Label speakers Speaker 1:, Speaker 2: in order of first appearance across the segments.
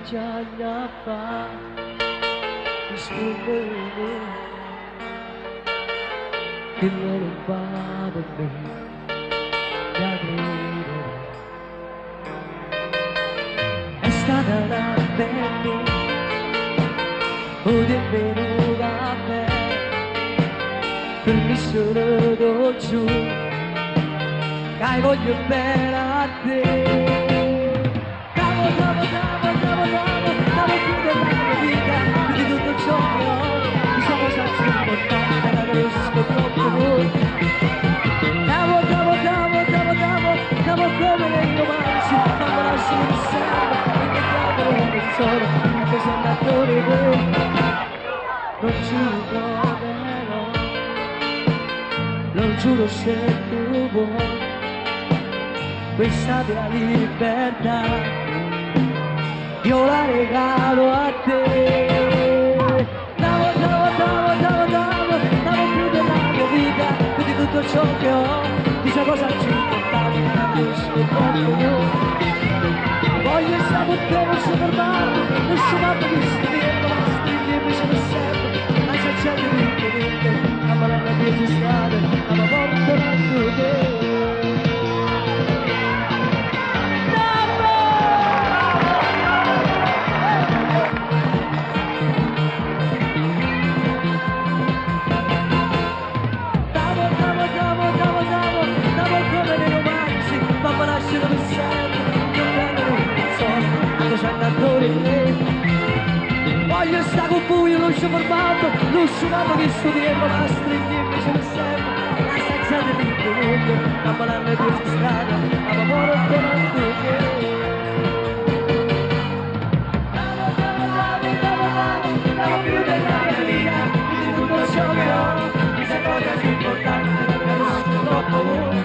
Speaker 1: già fa rispondere che non va da me da credere. È stata la mente o del vero caffè per mi sono dolce che voglio bene a te. Stavo più della mia vita, più di tutto ciò che ho, mi sono senza importante, la conosco troppo voi. Stavo come nei romanzi, quando lasciano di sempre, perché cavolo non sono, anche se un attore vero, non ci proverò, non giuro se tu vuoi, questa mia libertà io la regalo a te. Stavo più della mia vita, più di tutto ciò che ho, chissà cosa ci importava, io sono troppo io. Voglio il sabottero, non si fermare, nessun altro mi stringe, ma stringermi sono sempre, ma c'è gente di niente, a malare la tua strada, a ma porto la tua te. Voglio stare con buio, non ci formato, non ci vado visto dietro, ma stringermi ce ne sempre, la stanza di tutto il mondo, a malare due strada, a favore con la tua. Stavo più della mia vita, più di tutto ciò che ho, chissà cosa sia importante, perché non sono troppo voi.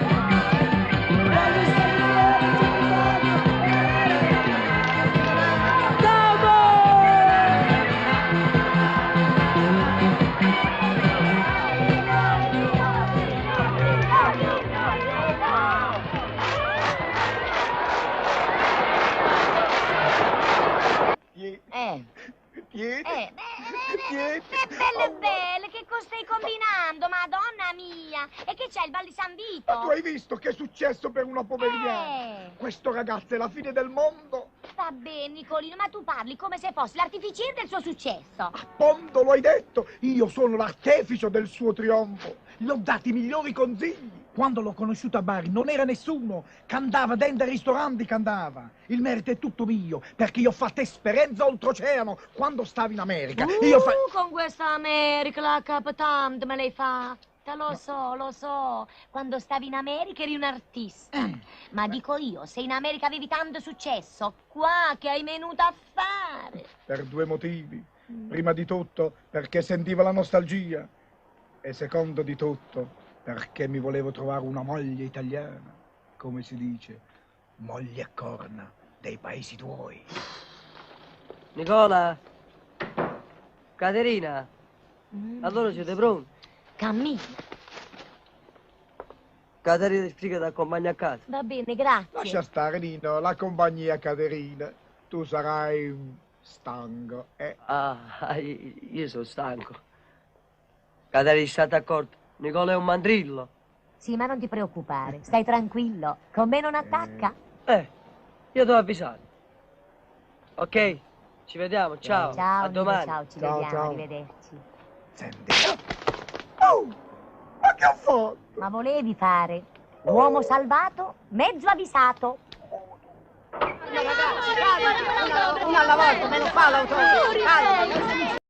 Speaker 2: Belle, che cosa stai combinando, madonna mia? E che c'è il Val di San Vito?
Speaker 3: Ma tu hai visto che è successo per una poverina? Questo ragazzo è la fine del mondo.
Speaker 2: Va bene, Nicolino, ma tu parli come se fossi l'artificiere del suo successo.
Speaker 3: Appunto, lo hai detto. Io sono l'artefice del suo trionfo. Gli ho dati i migliori consigli. Quando l'ho conosciuto a Bari non era nessuno. Cantava dentro ai ristoranti, cantava. Il merito è tutto mio, perché io ho fatto esperienza oltreoceano quando stavo in America.
Speaker 2: Con questa America, la capitante me l'hai fatta. Lo so. Quando stavi in America eri un artista. Ma dico io, se in America avevi tanto successo, qua che hai venuto a fare?
Speaker 3: Per due motivi. Prima di tutto, perché sentivo la nostalgia. E secondo di tutto, perché mi volevo trovare una moglie italiana. Come si dice, moglie a corna dei paesi tuoi.
Speaker 1: Nicola? Caterina? Allora siete pronti?
Speaker 2: Cammina.
Speaker 1: Caterina ti spiega ti accompagna a casa.
Speaker 2: Va bene, grazie.
Speaker 3: Lascia stare, Nino, la compagnia Caterina. Tu sarai stanco,
Speaker 1: Ah, io sono stanco. Caterina, state accorto? Nicola è un mandrillo.
Speaker 2: Sì, ma non ti preoccupare, stai tranquillo. Con me non attacca.
Speaker 1: Io devo avvisare. Ok, ci vediamo, ciao.
Speaker 2: Ciao,
Speaker 1: a
Speaker 2: Nino,
Speaker 1: domani.
Speaker 2: ciao, ci
Speaker 3: Ciao,
Speaker 2: vediamo,
Speaker 3: ciao.
Speaker 2: arrivederci.
Speaker 3: Senti. Oh, ma che ho fatto?
Speaker 2: Ma volevi fare? Uomo salvato, mezzo avvisato.
Speaker 4: Ragazzi, calma, una alla volta, me lo fa l'autobus. Calma.